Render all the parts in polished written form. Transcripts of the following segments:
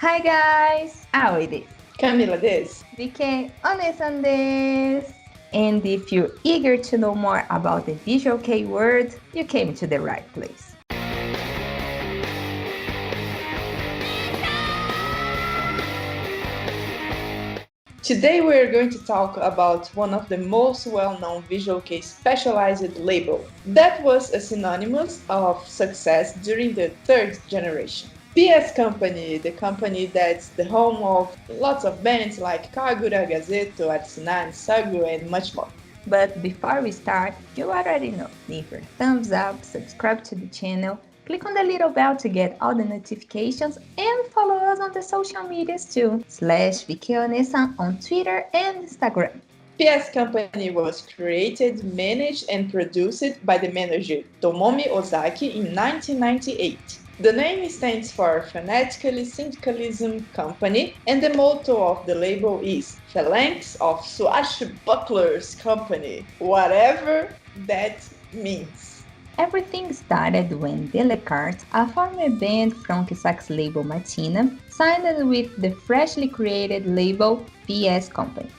Hi guys! Aoi desu. Camila desu. VK Onesan desu. And if you're eager to know more about the visual kei world, you came to the right place. Today we're going to talk about one of the most well-known visual kei specialized label that was a synonymous of success during the third generation. PS Company, the company that's the home of lots of bands like Kagura, Gazeto, Arsenal, Sagu, and much more. But before we start, you already know, leave your thumbs up, subscribe to the channel, click on the little bell to get all the notifications, and follow us on the social medias too, /VKOnesan on Twitter and Instagram. PS Company was created, managed, and produced by the manager Tomomi Ozaki in 1998. The name stands for Phonetically Syndicalism Company, and the motto of the label is Phalanx of Swash Company, whatever that means. Everything started when Delecart, a former band from Kisak's label Matina, signed with the freshly created label PS Company.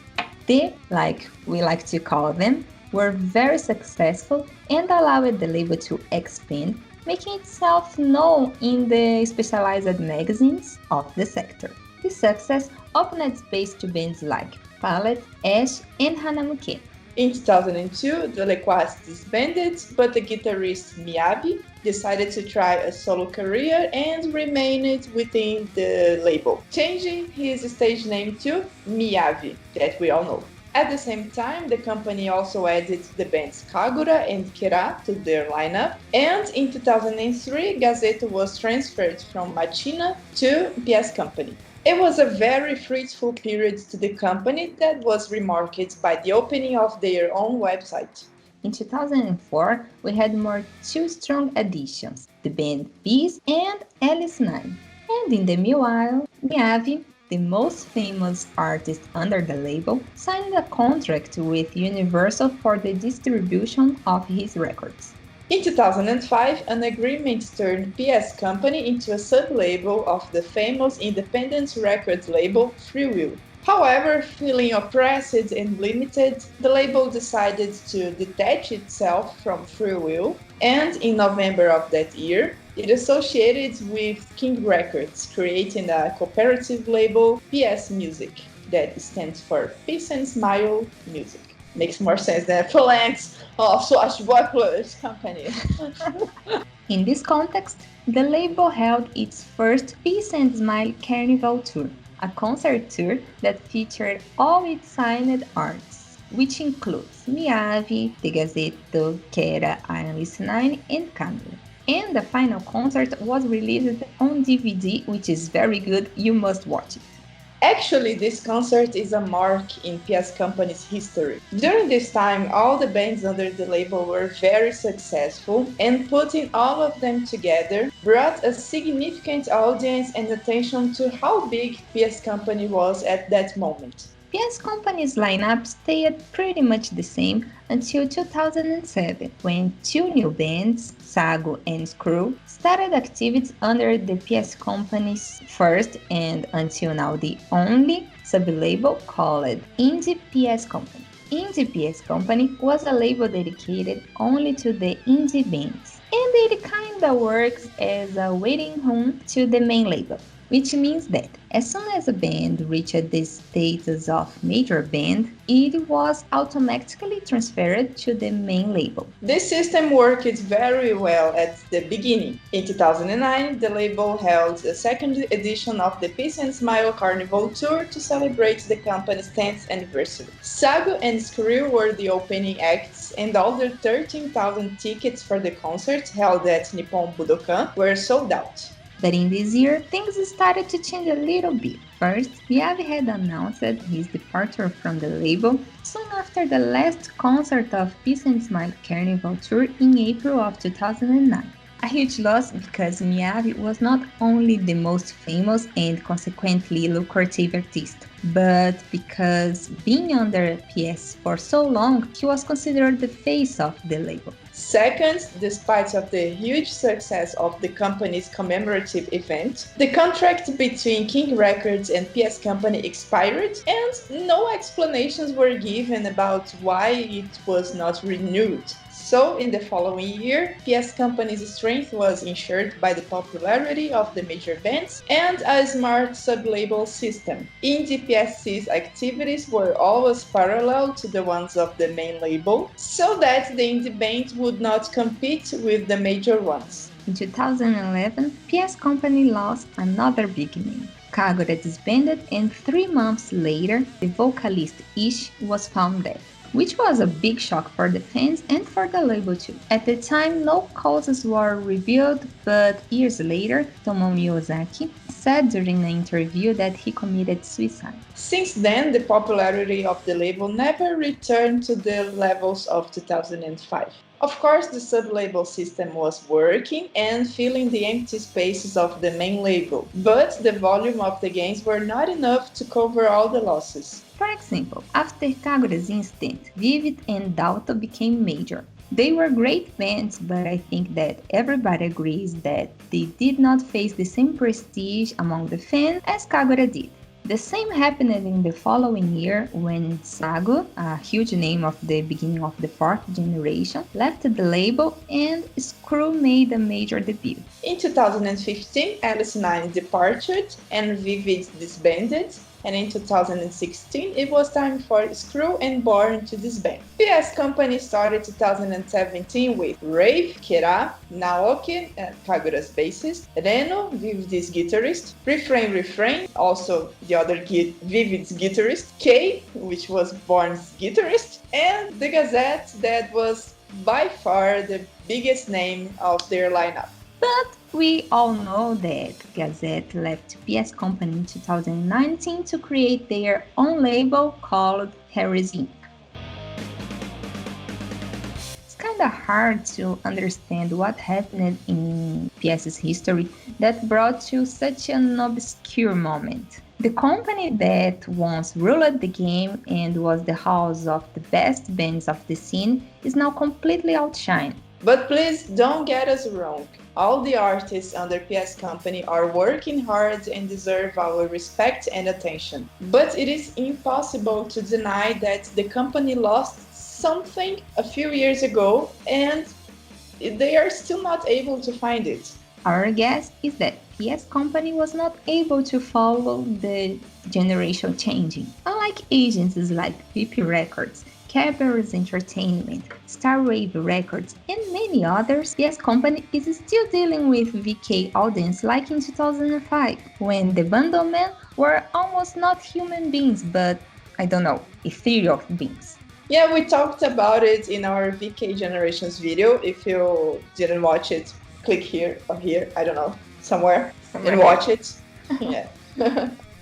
They, like we like to call them, were very successful and allowed the label to expand, making itself known in the specialized magazines of the sector. This success opened space to bands like Palette, Ash, and Hanamuke. In 2002, the Lequas disbanded, but the guitarist Miyabi decided to try a solo career and remained within the label, changing his stage name to Miyavi, that we all know. At the same time, the company also added the bands Kagura and Kira to their lineup, and in 2003, Gazeto was transferred from Machina to PS Company. It was a very fruitful period to the company that was remarked by the opening of their own website. In 2004, we had two strong additions, the band Peace and Alice 9. And in the meanwhile, Miyavi, the most famous artist under the label, signed a contract with Universal for the distribution of his records. In 2005, an agreement turned PS Company into a sub-label of the famous independent record label Freewill. However, feeling oppressed and limited, the label decided to detach itself from Freewill, and in November of that year, it associated with King Records, creating a cooperative label, PS Music, that stands for Peace and Smile Music. Makes more sense than Phalanx of Swash Company. In this context, the label held its first Peace and Smile Carnival Tour, a concert tour that featured all its signed artists, which includes Miyavi, The Gazeto, Kera, Alice 9, and Camila. And the final concert was released on DVD, which is very good, you must watch it. Actually, this concert is a mark in PS Company's history. During this time, all the bands under the label were very successful, and putting all of them together brought a significant audience and attention to how big PS Company was at that moment. PS Company's lineup stayed pretty much the same until 2007, when two new bands, Sagu and Screw, started activities under the PS Company's first and until now the only sub-label called Indie-PSC Company. Indie-PSC Company was a label dedicated only to the indie bands, and it kinda works as a waiting room to the main label, which means that as soon as a band reached the status of major band, it was automatically transferred to the main label. This system worked very well at the beginning. In 2009, the label held the second edition of the Peace and Smile Carnival Tour to celebrate the company's 10th anniversary. Sagu and Screw were the opening acts, and all the 13,000 tickets for the concert held at Nippon Budokan were sold out. But in this year, things started to change a little bit. First, Miyavi had announced his departure from the label soon after the last concert of Peace and Smile Carnival Tour in April of 2009. A huge loss because Miyavi was not only the most famous and consequently lucrative artist, but because being under PS for so long, he was considered the face of the label. Second, despite of the huge success of the company's commemorative event, the contract between King Records and PS Company expired and no explanations were given about why it was not renewed. So, in the following year, PS Company's strength was ensured by the popularity of the major bands and a smart sub-label system. Indie-PSC's activities were always parallel to the ones of the main label, so that the indie bands would not compete with the major ones. In 2011, PS Company lost another big name. Kagura disbanded, and 3 months later, the vocalist Ishi was found dead, which was a big shock for the fans and for the label too. At the time, no causes were revealed, but years later, Tomomi Ozaki said during an interview that he committed suicide. Since then, the popularity of the label never returned to the levels of 2005. Of course, the sub-label system was working and filling the empty spaces of the main label, but the volume of the games were not enough to cover all the losses. For example, after Kagura's incident, Vivid and Dalto became major. They were great bands, but I think that everybody agrees that they did not face the same prestige among the fans as Kagura did. The same happened in the following year when Sago, a huge name of the beginning of the 4th generation, left the label and Screw made a major debut. In 2015, Alice 9 departed and Vivid disbanded, and in 2016 it was time for Screw and Born to disband. PS Company started 2017 with Rave, Kira, Naoki, Kagura's bassist, Reno, Vivid's guitarist, Refrain, also the other Vivid's guitarist, Kei, which was Born's guitarist, and the Gazette, that was by far the biggest name of their lineup. But we all know that Gazette left PS Company in 2019 to create their own label called Heresy. It's kinda hard to understand what happened in PS's history that brought to such an obscure moment. The company that once ruled the game and was the house of the best bands of the scene is now completely outshined. But please don't get us wrong. All the artists under PS Company are working hard and deserve our respect and attention. But it is impossible to deny that the company lost something a few years ago and they are still not able to find it. Our guess is that PS Company was not able to follow the generation changing. Unlike agencies like VP Records, Cadbury's Entertainment, Starwave Records, and many others, PS Company is still dealing with VK audience like in 2005, when the Bundlemen were almost not human beings, but, I don't know, ethereal beings. Yeah, we talked about it in our VK Generations video. If you didn't watch it, click here or here, I don't know, somewhere and watch it. Yeah.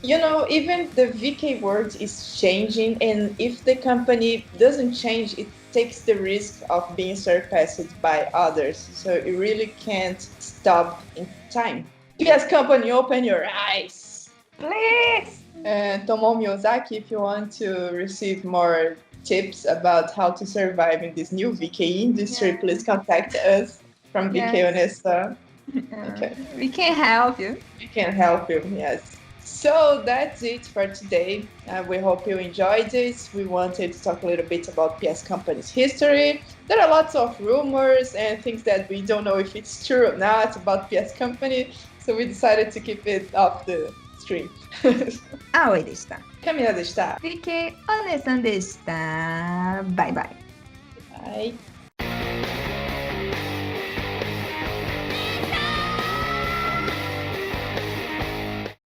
You know, even the VK world is changing, and if the company doesn't change, it takes the risk of being surpassed by others. So it really can't stop in time. PS Company, open your eyes! Please! And Tomomi Ozaki, if you want to receive more tips about how to survive in this new VK industry, please contact us from VK Honesta. Okay. We can help you. We can help you, yes. So that's it for today. We hope you enjoyed this. We wanted to talk a little bit about PS Company's history. There are lots of rumors and things that we don't know if it's true or not about PS Company, so we decided to keep it off the stream. 青でした。神谷でした。VKお姉さんでした。バイバイ。はい。